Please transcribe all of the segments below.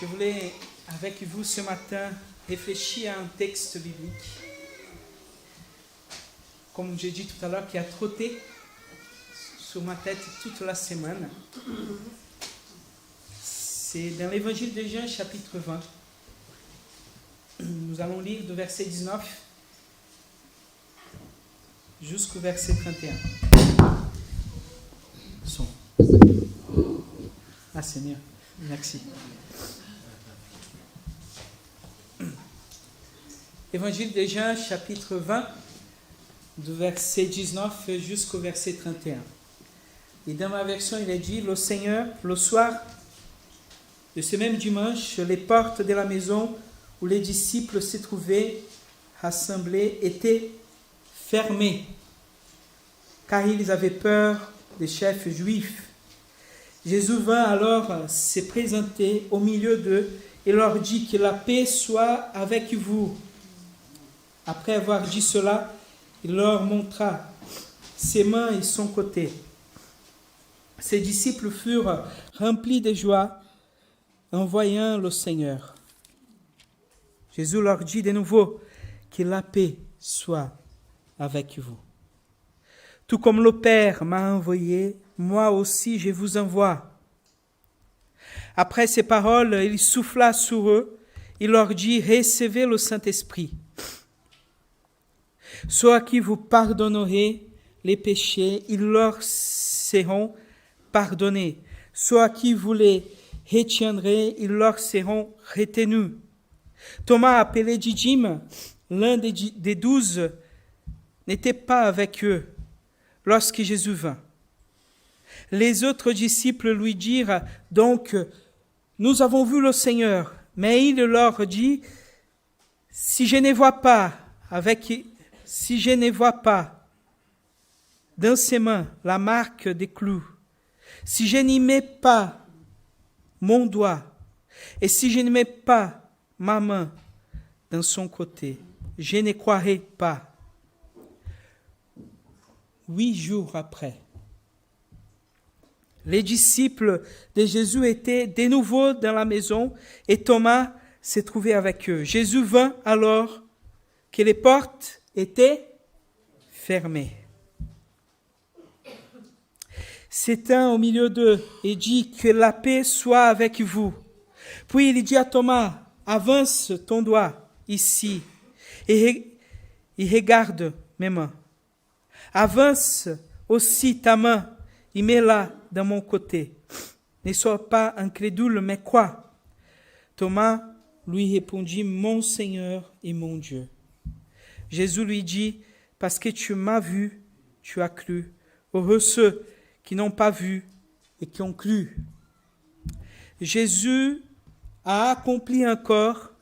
Je voulais, avec vous ce matin, réfléchir à un texte biblique, comme j'ai dit tout à l'heure, qui a trotté sur ma tête toute la semaine. C'est dans l'évangile de Jean, chapitre 20. Nous allons lire de verset 19 jusqu'au verset 31. Son. Ah, Seigneur, merci. Évangile de Jean, chapitre 20, du verset 19 jusqu'au verset 31. Et dans ma version, il est dit, le Seigneur, le soir de ce même dimanche, les portes de la maison où les disciples se trouvaient rassemblés étaient fermées, car ils avaient peur des chefs juifs. Jésus vint alors se présenter au milieu d'eux et leur dit que la paix soit avec vous. Après avoir dit cela, il leur montra ses mains et son côté. Ses disciples furent remplis de joie en voyant le Seigneur. Jésus leur dit de nouveau que la paix soit avec vous. Tout comme le Père m'a envoyé, moi aussi je vous envoie. Après ces paroles, il souffla sur eux, il leur dit, recevez le Saint-Esprit. Ceux à qui vous pardonnerez les péchés, ils leur seront pardonnés. Ceux à qui vous les retiendrez, ils leur seront retenus. Thomas, appelé Didyme, l'un des 12, n'était pas avec eux lorsque Jésus vint. Les autres disciples lui dirent donc, nous avons vu le Seigneur. Mais il leur dit, si je ne vois pas dans ses mains la marque des clous, si je n'y mets pas mon doigt, et si je ne mets pas ma main dans son côté, je ne croirai pas. 8 jours après, les disciples de Jésus étaient de nouveau dans la maison et Thomas se trouvait avec eux. Jésus vint alors que les portes étaient fermées. S'étend au milieu d'eux et dit que la paix soit avec vous. Puis il dit à Thomas, avance ton doigt ici et regarde mes mains. Avance aussi ta main et mets-la dans mon côté. Ne sois pas incrédule, mais crois. Thomas lui répondit, mon Seigneur et mon Dieu. Jésus lui dit, parce que tu m'as vu, tu as cru. Heureux ceux qui n'ont pas vu et qui ont cru. Jésus a accompli encore,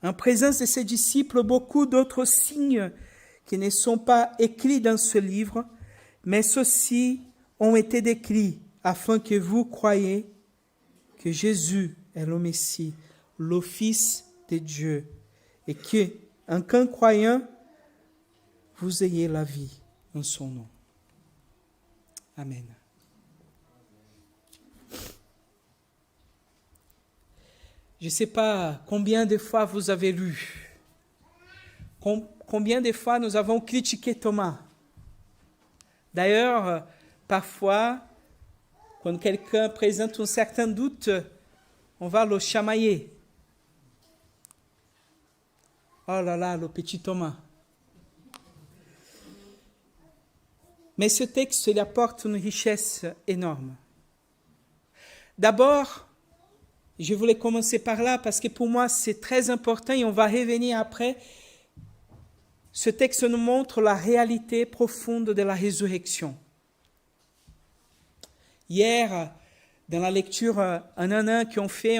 en présence de ses disciples, beaucoup d'autres signes qui ne sont pas écrits dans ce livre, mais ceux-ci ont été décrits afin que vous croyiez que Jésus est le Messie, le Fils de Dieu, et que, en qu'en croyant, vous ayez la vie en son nom. Amen. Je ne sais pas combien de fois vous avez lu, combien de fois nous avons critiqué Thomas. D'ailleurs, parfois, quand quelqu'un présente un certain doute, on va le chamailler. Oh là là, le petit Thomas. Mais ce texte, il apporte une richesse énorme. D'abord, je voulais commencer par là parce que pour moi, c'est très important et on va revenir après. Ce texte nous montre la réalité profonde de la résurrection. Hier, dans la lecture un à un qu'on fait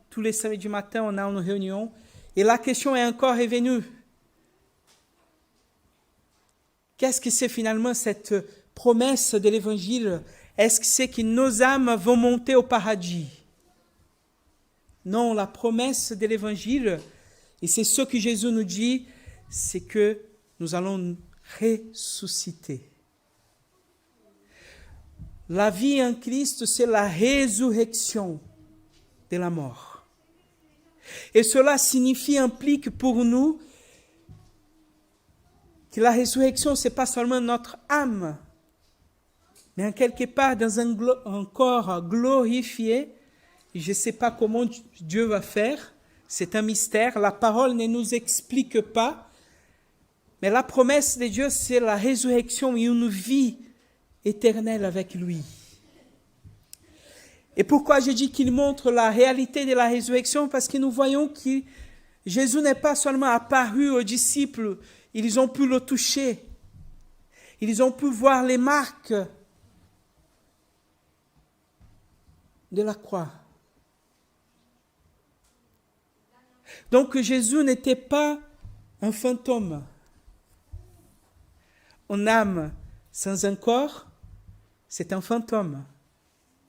tous les samedis matin, on a une réunion et la question est encore revenue. Qu'est-ce que c'est finalement cette promesse de l'Évangile? Est-ce que c'est que nos âmes vont monter au paradis? Non, la promesse de l'Évangile, et c'est ce que Jésus nous dit, c'est que nous allons ressusciter. La vie en Christ, c'est la résurrection de la mort. Et cela implique pour nous que la résurrection, ce n'est pas seulement notre âme, mais en quelque part dans un corps glorifié. Je ne sais pas comment Dieu va faire, c'est un mystère, la parole ne nous explique pas, mais la promesse de Dieu, c'est la résurrection et une vie éternelle avec lui. Et pourquoi je dis qu'il montre la réalité de la résurrection? Parce que nous voyons que Jésus n'est pas seulement apparu aux disciples, ils ont pu le toucher, ils ont pu voir les marques de la croix. Donc Jésus n'était pas un fantôme. Une âme sans un corps, c'est un fantôme.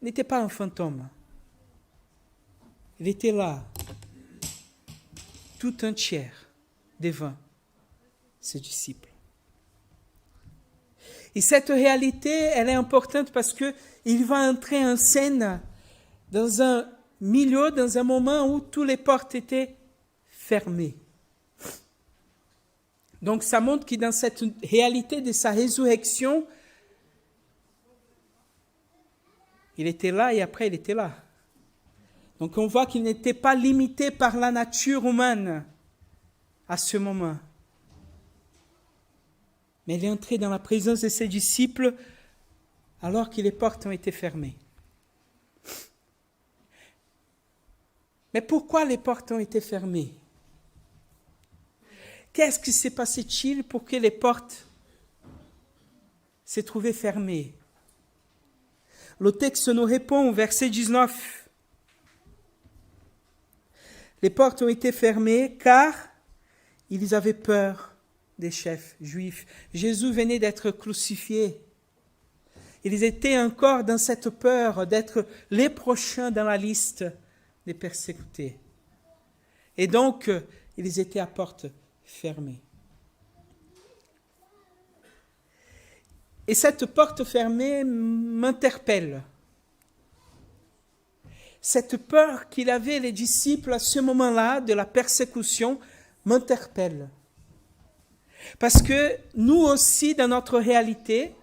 Il n'était pas un fantôme. Il était là, tout entier, devant ses disciples. Et cette réalité, elle est importante parce qu'il va entrer en scène dans un milieu, dans un moment où toutes les portes étaient fermées. Donc ça montre que dans cette réalité de sa résurrection, il était là et après il était là. Donc on voit qu'il n'était pas limité par la nature humaine à ce moment. Mais il est entré dans la présence de ses disciples alors que les portes ont été fermées. Mais pourquoi les portes ont été fermées? Qu'est-ce qui s'est passé-il pour que les portes se trouvaient fermées? Le texte nous répond au verset 19. Les portes ont été fermées car ils avaient peur des chefs juifs. Jésus venait d'être crucifié. Ils étaient encore dans cette peur d'être les prochains dans la liste des persécutés. Et donc, ils étaient à porte fermée. Et cette porte fermée m'interpelle. Cette peur qu'il avait les disciples à ce moment-là de la persécution m'interpelle. Parce que nous aussi, dans notre réalité,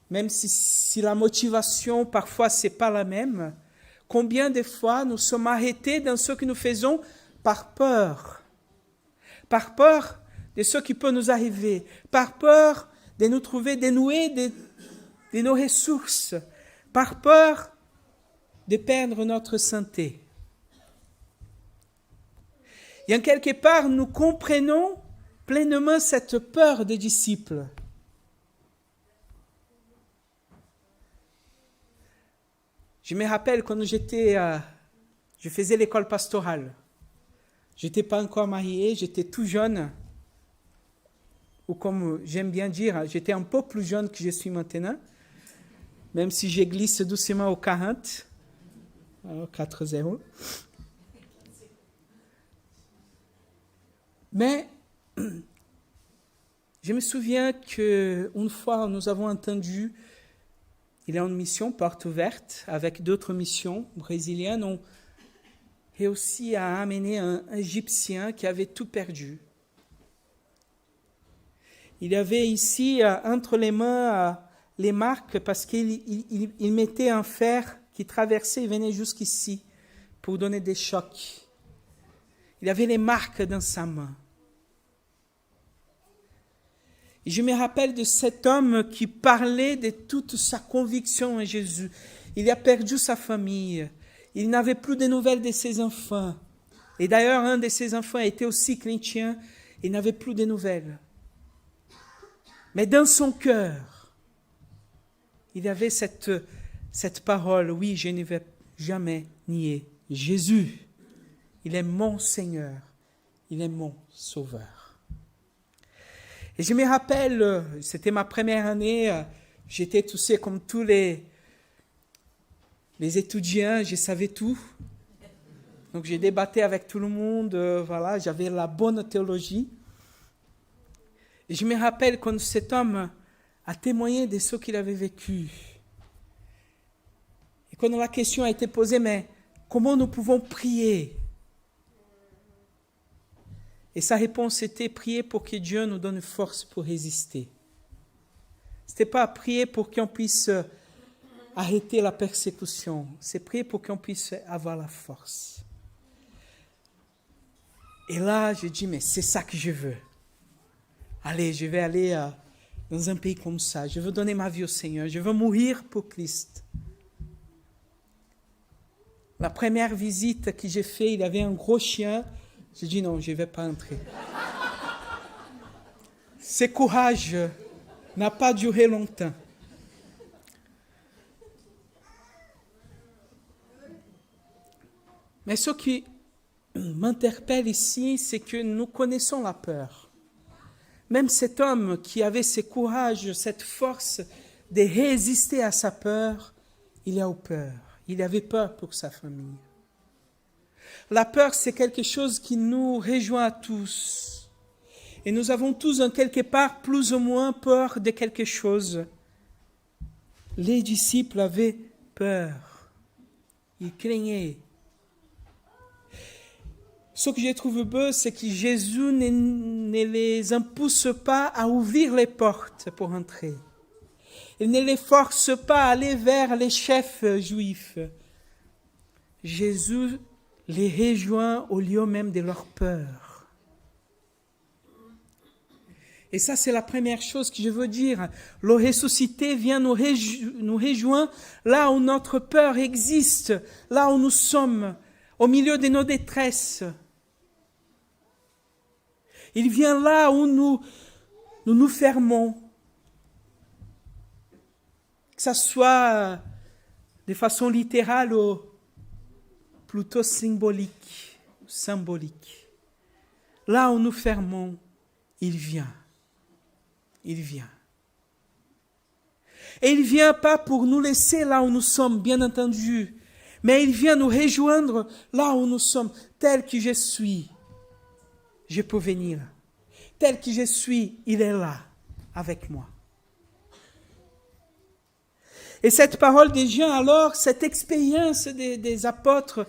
même si la motivation parfois ce n'est pas la même, combien de fois nous sommes arrêtés dans ce que nous faisons par peur de ce qui peut nous arriver, par peur de nous trouver dénoués de nos ressources, par peur de perdre notre santé. Et en quelque part, nous comprenons pleinement cette peur des disciples. Je me rappelle quand je faisais l'école pastorale. Je n'étais pas encore marié, j'étais tout jeune. Ou comme j'aime bien dire, j'étais un peu plus jeune que je suis maintenant. Même si je glisse doucement au 40. 4-0. Mais je me souviens qu'une fois, nous avons entendu, il y a une mission porte ouverte avec d'autres missions brésiliennes, ont réussi à amener un Égyptien qui avait tout perdu. Il avait ici entre les mains les marques parce qu'il mettait un fer qui traversait et venait jusqu'ici pour donner des chocs. Il avait les marques dans sa main. Et je me rappelle de cet homme qui parlait de toute sa conviction en Jésus. Il a perdu sa famille. Il n'avait plus de nouvelles de ses enfants. Et d'ailleurs, un de ses enfants était aussi chrétien. Il n'avait plus de nouvelles. Mais dans son cœur, il y avait cette parole, oui, je ne vais jamais nier Jésus. Il est mon Seigneur. Il est mon Sauveur. Et je me rappelle, c'était ma première année, j'étais touché comme tous les étudiants, je savais tout. Donc j'ai débatté avec tout le monde, voilà, j'avais la bonne théologie. Et je me rappelle quand cet homme a témoigné de ce qu'il avait vécu. Et quand la question a été posée, mais comment nous pouvons prier? Et sa réponse était prier pour que Dieu nous donne force pour résister. Ce n'était pas prier pour qu'on puisse arrêter la persécution, c'est prier pour qu'on puisse avoir la force. Et là, je dis, mais c'est ça que je veux. Allez, je vais aller dans un pays comme ça. Je veux donner ma vie au Seigneur. Je veux mourir pour Christ. La première visite que j'ai faite, il y avait un gros chien. J'ai dit non, je ne vais pas entrer. Ce courage n'a pas duré longtemps. Mais ce qui m'interpelle ici, c'est que nous connaissons la peur. Même cet homme qui avait ce courage, cette force de résister à sa peur, il a eu peur. Il avait peur pour sa famille. La peur, c'est quelque chose qui nous rejoint à tous. Et nous avons tous, en quelque part, plus ou moins peur de quelque chose. Les disciples avaient peur. Ils craignaient. Ce que je trouve beau, c'est que Jésus ne les impulse pas à ouvrir les portes pour entrer. Il ne les force pas à aller vers les chefs juifs. Jésus les rejoint au lieu même de leur peur. Et ça, c'est la première chose que je veux dire. Le ressuscité vient nous rejoindre là où notre peur existe, là où nous sommes, au milieu de nos détresses. Il vient là où nous fermons. Que ce soit de façon littérale ou plutôt symbolique. Là où nous fermons, il vient. Il vient. Et il ne vient pas pour nous laisser là où nous sommes, bien entendu, mais il vient nous rejoindre là où nous sommes, tel que je suis. Je peux venir. Tel que je suis, il est là, avec moi. Et cette parole des gens, alors, cette expérience des apôtres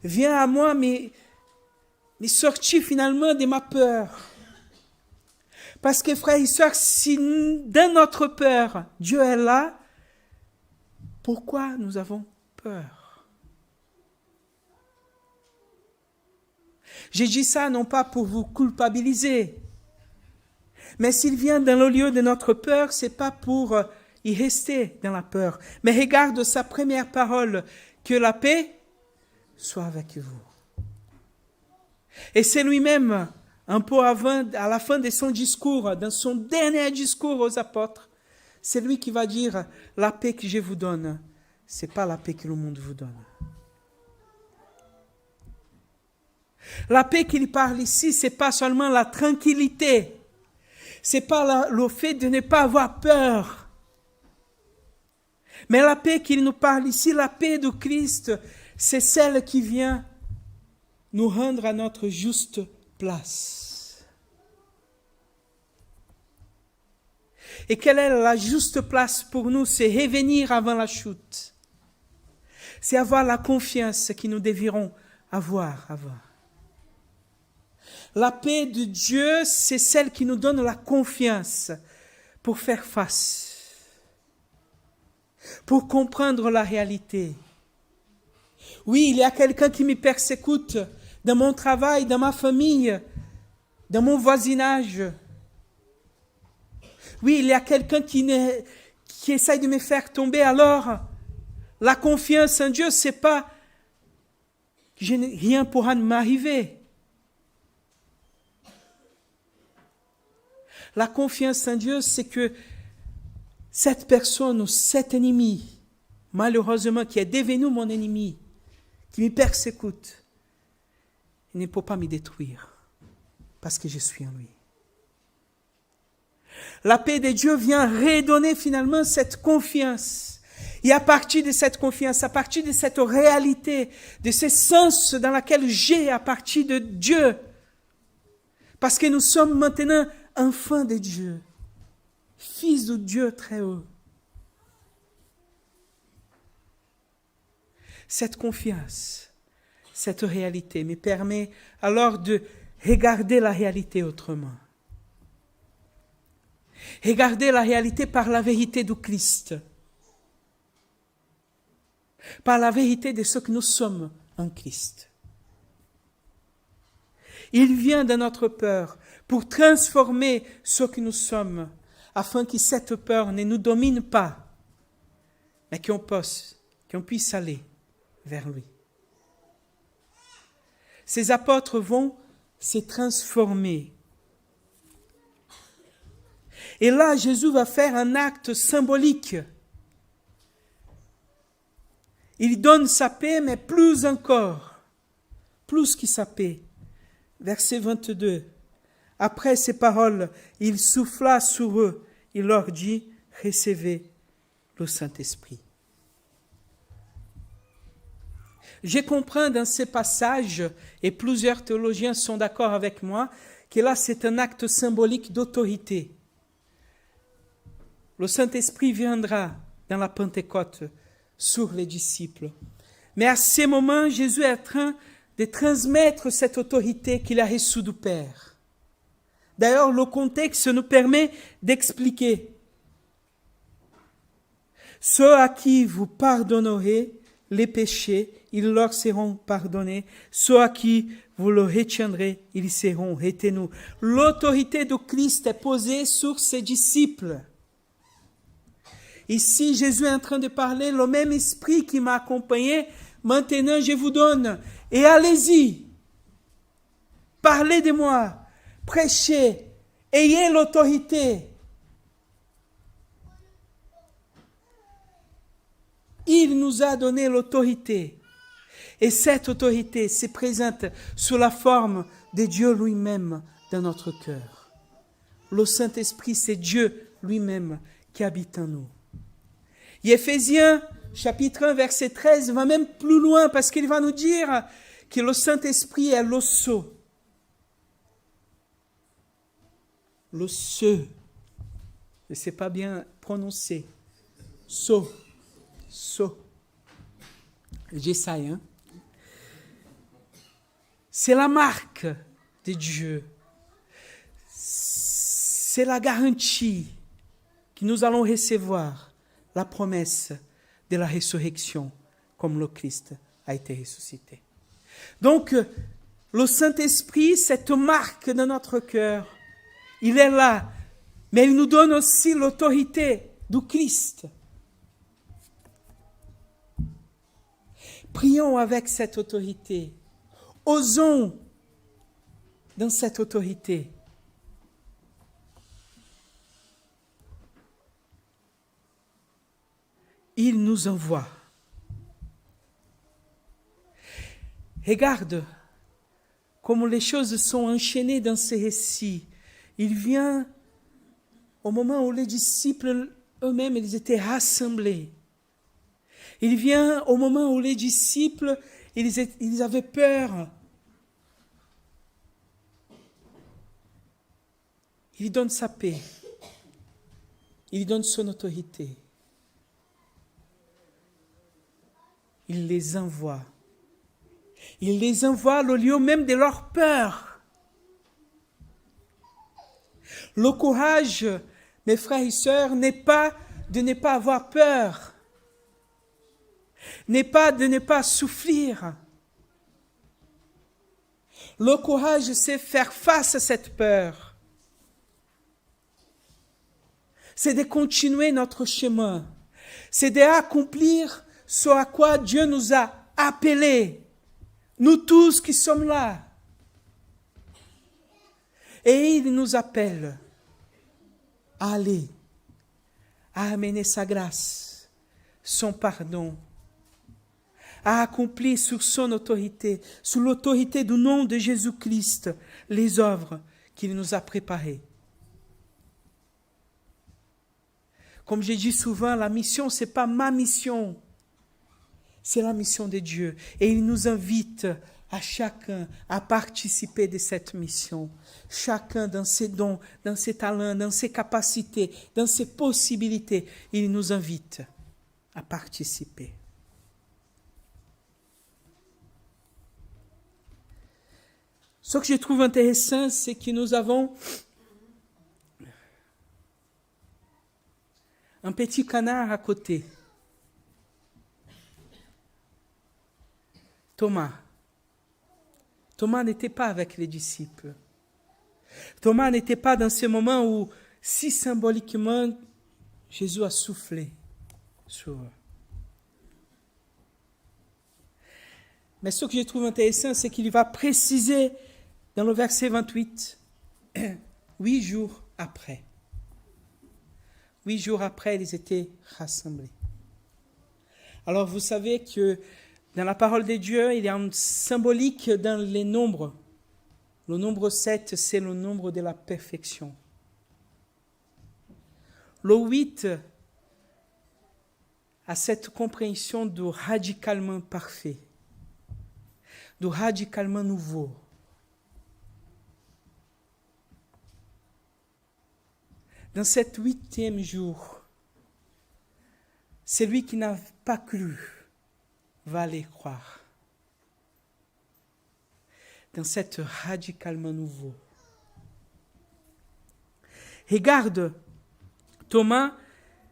vient à moi, mais sortir finalement de ma peur. Parce que, frères et sœurs, si dans notre peur, Dieu est là, pourquoi nous avons peur? Je dis ça non pas pour vous culpabiliser, mais s'il vient dans le lieu de notre peur, c'est pas pour y rester dans la peur. Mais regarde sa première parole, que la paix soit avec vous. Et c'est lui-même, un peu avant, à la fin de son discours, dans son dernier discours aux apôtres, c'est lui qui va dire, la paix que je vous donne, c'est pas la paix que le monde vous donne. La paix qu'il parle ici, c'est pas seulement la tranquillité, c'est pas le fait de ne pas avoir peur. Mais la paix qu'il nous parle ici, la paix de Christ, c'est celle qui vient nous rendre à notre juste place. Et quelle est la juste place pour nous? C'est revenir avant la chute. C'est avoir la confiance que nous devrons avoir avant. La paix de Dieu, c'est celle qui nous donne la confiance pour faire face, pour comprendre la réalité. Oui, il y a quelqu'un qui me persécute dans mon travail, dans ma famille, dans mon voisinage. Oui, il y a quelqu'un qui essaye de me faire tomber. Alors, la confiance en Dieu, c'est pas que rien pourra m'arriver. La confiance en Dieu, c'est que cette personne ou cet ennemi, malheureusement, qui est devenu mon ennemi, qui me persécute, il ne peut pas me détruire parce que je suis en lui. La paix de Dieu vient redonner finalement cette confiance. Et à partir de cette confiance, à partir de cette réalité, de ce sens dans lequel j'ai à partir de Dieu, parce que nous sommes maintenant enfants de Dieu, fils de Dieu très haut. Cette confiance, cette réalité me permet alors de regardez la réalité autrement. Regardez la réalité par la vérité du Christ. Par la vérité de ce que nous sommes en Christ. Il vient de notre peur pour transformer ce que nous sommes, afin que cette peur ne nous domine pas, mais qu'on puisse aller vers lui. Ces apôtres vont se transformer. Et là, Jésus va faire un acte symbolique. Il donne sa paix, mais plus encore, plus que sa paix. Verset 22. Après ces paroles, il souffla sur eux. Il leur dit, recevez le Saint-Esprit. Je comprends dans ces passages, et plusieurs théologiens sont d'accord avec moi, que là c'est un acte symbolique d'autorité. Le Saint-Esprit viendra dans la Pentecôte sur les disciples. Mais à ce moment, Jésus est en train de transmettre cette autorité qu'il a reçue du Père. D'ailleurs, le contexte nous permet d'expliquer. Ceux à qui vous pardonnerez les péchés, ils leur seront pardonnés. Ceux à qui vous le retiendrez, ils seront retenus. L'autorité de Christ est posée sur ses disciples. Ici, Jésus est en train de parler, le même esprit qui m'a accompagné, maintenant je vous donne. Et allez-y, parlez de moi, prêchez, ayez l'autorité. Il nous a donné l'autorité. Et cette autorité se présente sous la forme de Dieu lui-même dans notre cœur. Le Saint-Esprit, c'est Dieu lui-même qui habite en nous. Et Éphésiens, chapitre 1, verset 13, va même plus loin parce qu'il va nous dire que le Saint-Esprit est le sceau. Le sceau. Je ne sais pas bien prononcer. Sceau. Sceau. J'essaie, hein? C'est la marque de Dieu. C'est la garantie que nous allons recevoir la promesse de la résurrection, comme le Christ a été ressuscité. Donc, le Saint-Esprit, cette marque dans notre cœur, il est là, mais il nous donne aussi l'autorité du Christ. Prions avec cette autorité. Osons dans cette autorité. Il nous envoie. Regarde comment les choses sont enchaînées dans ces récits. Il vient au moment où les disciples eux-mêmes, ils étaient rassemblés. Il vient au moment où les disciples, ils avaient peur. Il donne sa paix. Il donne son autorité. Il les envoie. Il les envoie au lieu même de leur peur. Le courage, mes frères et sœurs, n'est pas de ne pas avoir peur. N'est pas de ne pas souffrir. Le courage, c'est faire face à cette peur. C'est de continuer notre chemin. C'est d'accomplir ce à quoi Dieu nous a appelés. Nous tous qui sommes là. Et il nous appelle à aller, à amener sa grâce, son pardon, à accomplir sur son autorité, sous l'autorité du nom de Jésus-Christ, les œuvres qu'il nous a préparées. Comme je dis souvent, la mission, ce n'est pas ma mission, c'est la mission de Dieu. Et il nous invite à chacun à participer de cette mission. Chacun dans ses dons, dans ses talents, dans ses capacités, dans ses possibilités, il nous invite à participer. Ce que je trouve intéressant, c'est que nous avons un petit canard à côté. Thomas. Thomas n'était pas avec les disciples. Thomas n'était pas dans ce moment où, si symboliquement, Jésus a soufflé sur eux. Mais ce que je trouve intéressant, c'est qu'il va préciser dans le verset 28, 8 jours après. 8 jours après, ils étaient rassemblés. Alors vous savez que dans la parole de Dieu, il y a un symbolique dans les nombres. Le nombre 7, c'est le nombre de la perfection. Le 8 a cette compréhension de radicalement parfait, de radicalement nouveau. Dans cet 8e jour, celui qui n'a pas cru va aller croire. Dans cet radicalement nouveau. Regarde, Thomas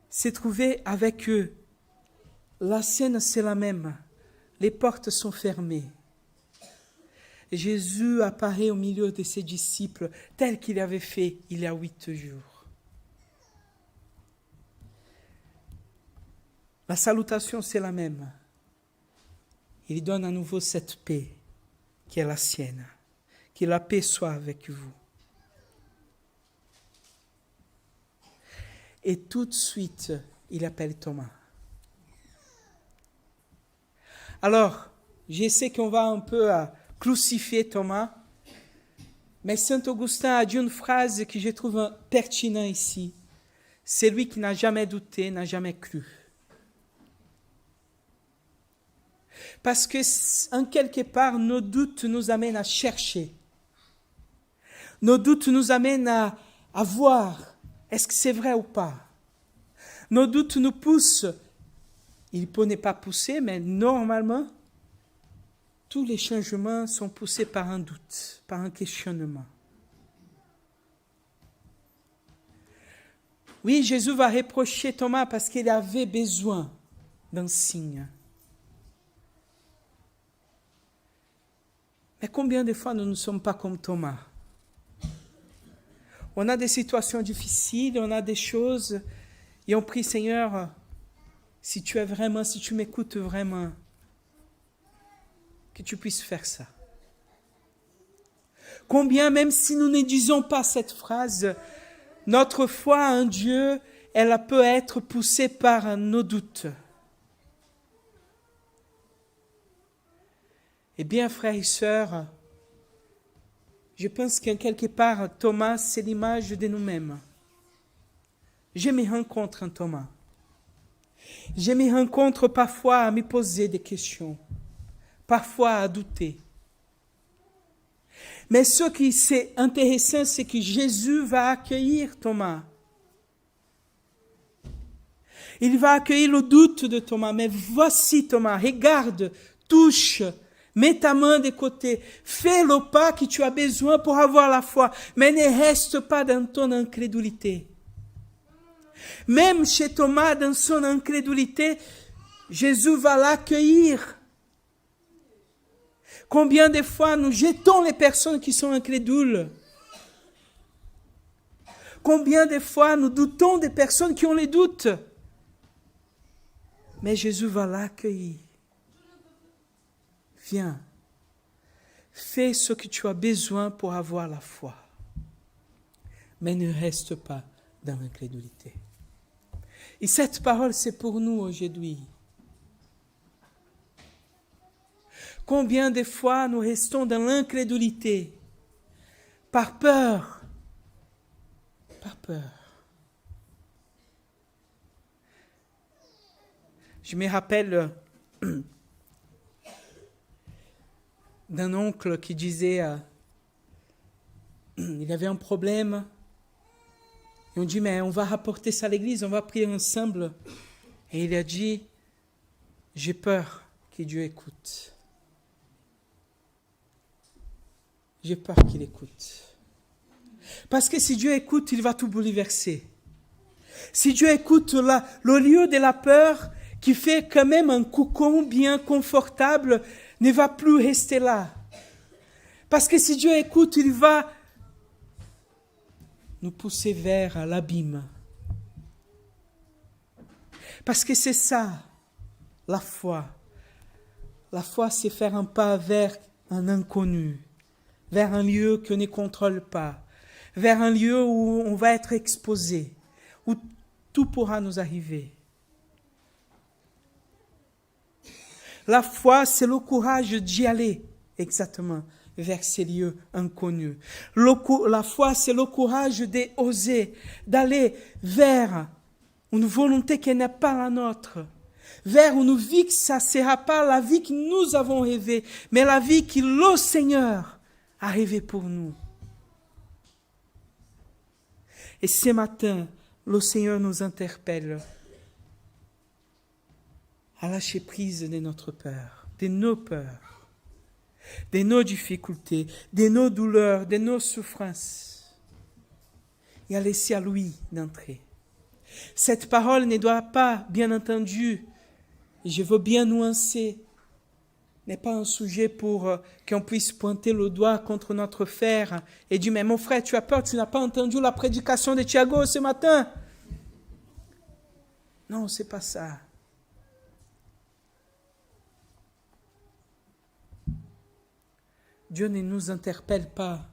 s'est trouvé avec eux. La scène, c'est la même. Les portes sont fermées. Jésus apparaît au milieu de ses disciples, tel qu'il avait fait il y a 8 jours. La salutation, c'est la même. Il donne à nouveau cette paix qui est la sienne. Que la paix soit avec vous. Et tout de suite, il appelle Thomas. Alors, je sais qu'on va un peu crucifier Thomas, mais Saint Augustin a dit une phrase que je trouve pertinente ici. C'est lui qui n'a jamais douté, n'a jamais cru. Parce que, en quelque part, nos doutes nous amènent à chercher. Nos doutes nous amènent à voir, est-ce que c'est vrai ou pas? Nos doutes nous poussent, il n'est pas poussé, mais normalement, tous les changements sont poussés par un doute, par un questionnement. Oui, Jésus va reprocher Thomas parce qu'il avait besoin d'un signe. Mais combien de fois nous ne sommes pas comme Thomas? On a des situations difficiles, on a des choses, et on prie, Seigneur, si tu es vraiment, si tu m'écoutes vraiment, que tu puisses faire ça. Combien, même si nous ne disons pas cette phrase, notre foi en Dieu, elle peut être poussée par nos doutes. Eh bien, frères et sœurs, je pense qu'en quelque part, Thomas, c'est l'image de nous-mêmes. Je me rencontre en Thomas. Je me rencontre parfois à me poser des questions, parfois à douter. Mais ce qui est intéressant, c'est que Jésus va accueillir Thomas. Il va accueillir le doute de Thomas. Mais voici Thomas, regarde, touche, mets ta main de côté, fais le pas que tu as besoin pour avoir la foi, mais ne reste pas dans ton incrédulité. Même chez Thomas, dans son incrédulité, Jésus va l'accueillir. Combien de fois nous jetons les personnes qui sont incrédules? Combien de fois nous doutons des personnes qui ont les doutes? Mais Jésus va l'accueillir. Viens, fais ce que tu as besoin pour avoir la foi. Mais ne reste pas dans l'incrédulité. Et cette parole, c'est pour nous aujourd'hui. Combien de fois nous restons dans l'incrédulité, par peur, par peur. Je me rappelle d'un oncle qui disait, il avait un problème, et on dit, mais on va rapporter ça à l'église, on va prier ensemble. Et il a dit, j'ai peur que Dieu écoute. j'ai peur qu'il écoute. Parce que si Dieu écoute, il va tout bouleverser. Si Dieu écoute le lieu de la peur, qui fait quand même un cocon bien confortable, ne va plus rester là. Parce que si Dieu écoute, il va nous pousser vers l'abîme. Parce que c'est ça, la foi. La foi, c'est faire un pas vers un inconnu, vers un lieu qu'on ne contrôle pas, vers un lieu où on va être exposé, où tout pourra nous arriver. La foi, c'est le courage d'y aller, exactement, vers ces lieux inconnus. La foi, c'est le courage d'oser, d'aller vers une volonté qui n'est pas la nôtre, vers une vie que ça ne sera pas la vie que nous avons rêvée, mais la vie que le Seigneur a rêvée pour nous. Et ce matin, le Seigneur nous interpelle à lâcher prise de notre peur, de nos peurs, de nos difficultés, de nos douleurs, de nos souffrances, et à laisser à lui d'entrer. Cette parole ne doit pas, bien entendu, et je veux bien nuancer, n'est pas un sujet pour qu'on puisse pointer le doigt contre notre frère et dire, mais mon frère, tu as peur, tu n'as pas entendu la prédication de Thiago ce matin. Non, c'est pas ça. Dieu ne nous interpelle pas.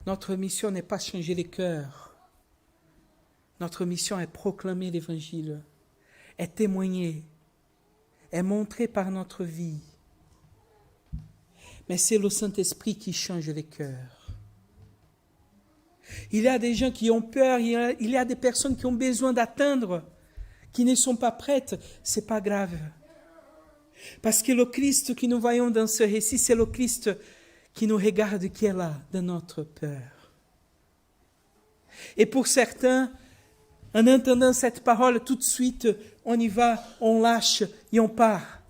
Notre mission n'est pas changer les cœurs. Notre mission est proclamer l'Évangile, est témoigner, est montrer par notre vie. Mais c'est le Saint-Esprit qui change les cœurs. Il y a des gens qui ont peur, il y a des personnes qui ont besoin d'attendre, qui ne sont pas prêtes. Ce n'est pas grave. Parce que le Christ que nous voyons dans ce récit, c'est le Christ qui nous regarde, qui est là, dans notre peur. Et pour certains, en entendant cette parole, tout de suite, on y va, on lâche et on part.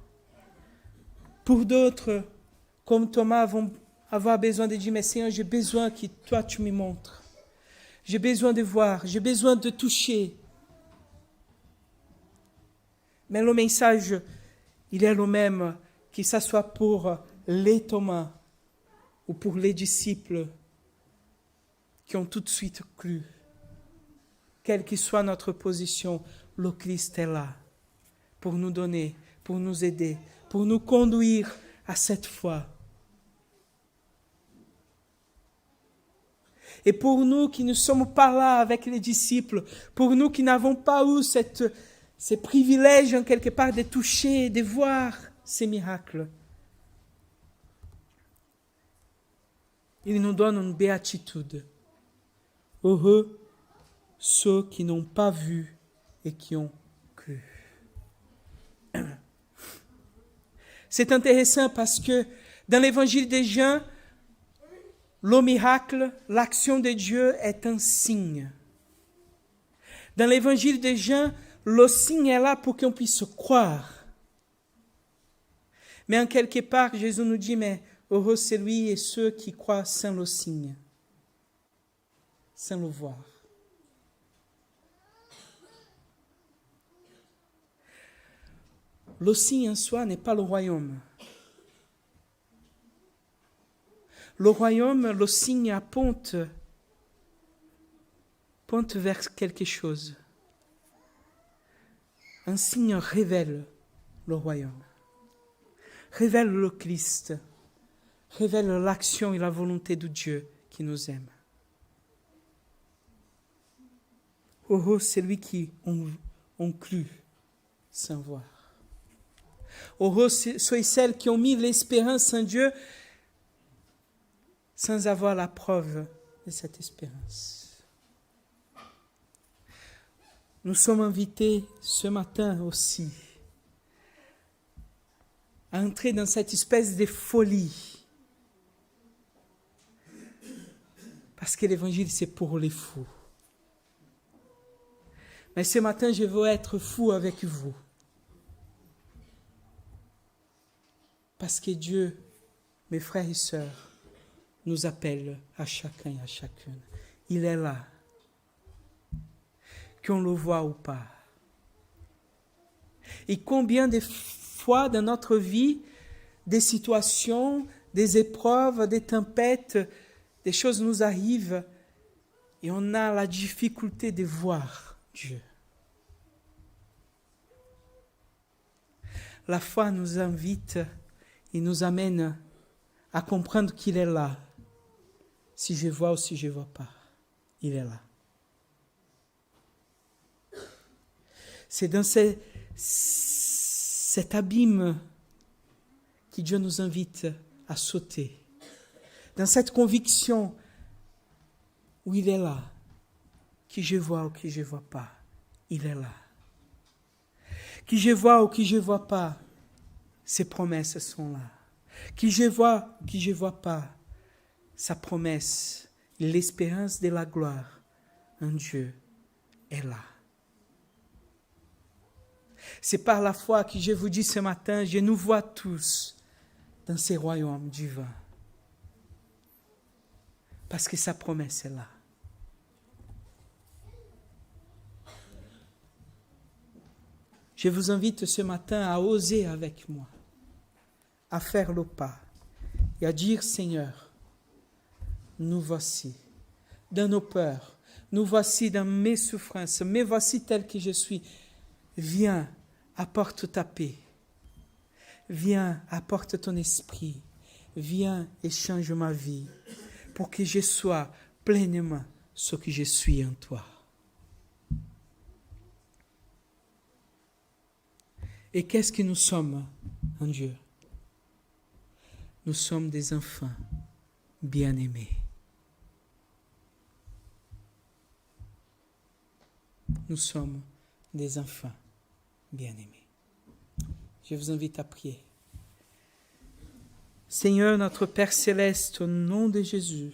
Pour d'autres, comme Thomas, vont avoir besoin de dire, mais Seigneur, j'ai besoin que toi, tu me montres. J'ai besoin de voir, j'ai besoin de toucher. Mais le message, il est le même, que ce soit pour les Thomas ou pour les disciples qui ont tout de suite cru. Quelle que soit notre position, le Christ est là pour nous donner, pour nous aider, pour nous conduire à cette foi. Et pour nous qui ne sommes pas là avec les disciples, pour nous qui n'avons pas eu ces privilèges en quelque part de toucher, de voir ces miracles, il nous donne une béatitude. Heureux ceux qui n'ont pas vu et qui ont cru. C'est intéressant parce que dans l'évangile de Jean, le miracle, l'action de Dieu est un signe. Dans l'évangile de Jean, le signe est là pour qu'on puisse croire. Mais en quelque part, Jésus nous dit, mais heureux c'est lui et ceux qui croient sans le signe, sans le voir. Le signe en soi n'est pas le royaume. Le royaume, le signe pointe vers quelque chose. Un signe révèle le royaume, révèle le Christ, révèle l'action et la volonté de Dieu qui nous aime. Heureux celui qui ont cru sans voir. Heureux ceux et celles qui ont mis l'espérance en Dieu sans avoir la preuve de cette espérance. Nous sommes invités ce matin aussi à entrer dans cette espèce de folie. Parce que l'évangile, c'est pour les fous. Mais ce matin, je veux être fou avec vous. Parce que Dieu mes frères et sœurs, nous appelle à chacun et à chacune. Il est là, qu'on le voit ou pas. Et combien de fois dans notre vie, des situations, des épreuves, des tempêtes, des choses nous arrivent et on a la difficulté de voir Dieu. La foi nous invite et nous amène à comprendre qu'il est là. Si je vois ou si je ne vois pas, il est là. C'est dans cet abîme que Dieu nous invite à sauter. Dans cette conviction où il est là, qui je vois ou qui je ne vois pas, il est là. Qui je vois ou qui je ne vois pas, ses promesses sont là. Qui je vois ou qui je ne vois pas, sa promesse, l'espérance de la gloire en Dieu est là. C'est par la foi que je vous dis ce matin, je nous vois tous dans ces royaumes divins. Parce que sa promesse est là. Je vous invite ce matin à oser avec moi, à faire le pas et à dire, Seigneur, nous voici dans nos peurs, nous voici dans mes souffrances, me voici tel que je suis. Viens, apporte ta paix. Viens, apporte ton esprit. Viens et change ma vie pour que je sois pleinement ce que je suis en toi. Et qu'est-ce que nous sommes en Dieu? Nous sommes des enfants bien-aimés. Nous sommes des enfants bien-aimés. Je vous invite à prier. Seigneur, notre Père céleste, au nom de Jésus,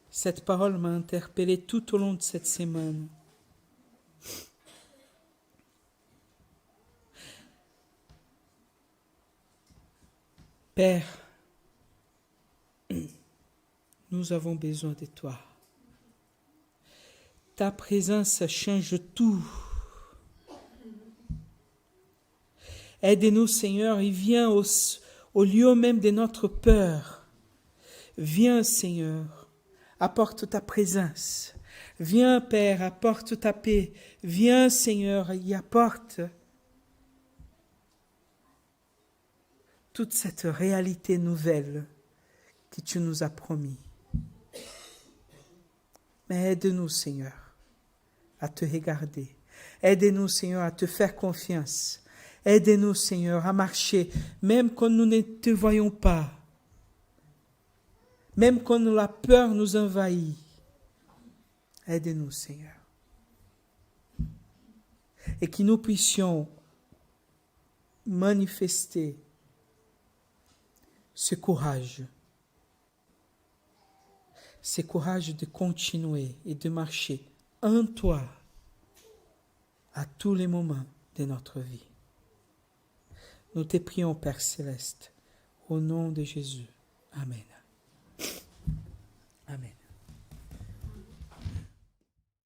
cette parole m'a interpellé tout au long de cette semaine. Père, nous avons besoin de toi. Ta présence change tout. Aide-nous, Seigneur, et viens au lieu même de notre peur. Viens, Seigneur, apporte ta présence. Viens, Père, apporte ta paix. Viens, Seigneur, et apporte toute cette réalité nouvelle que tu nous as promis. Mais aide-nous, Seigneur, à te regarder. Aide-nous, Seigneur, à te faire confiance. Aide-nous, Seigneur, à marcher, même quand nous ne te voyons pas. Même quand la peur nous envahit. Aide-nous, Seigneur. Et que nous puissions manifester ce courage de continuer et de marcher en toi à tous les moments de notre vie. Nous te prions, Père céleste, au nom de Jésus. Amen. Amen.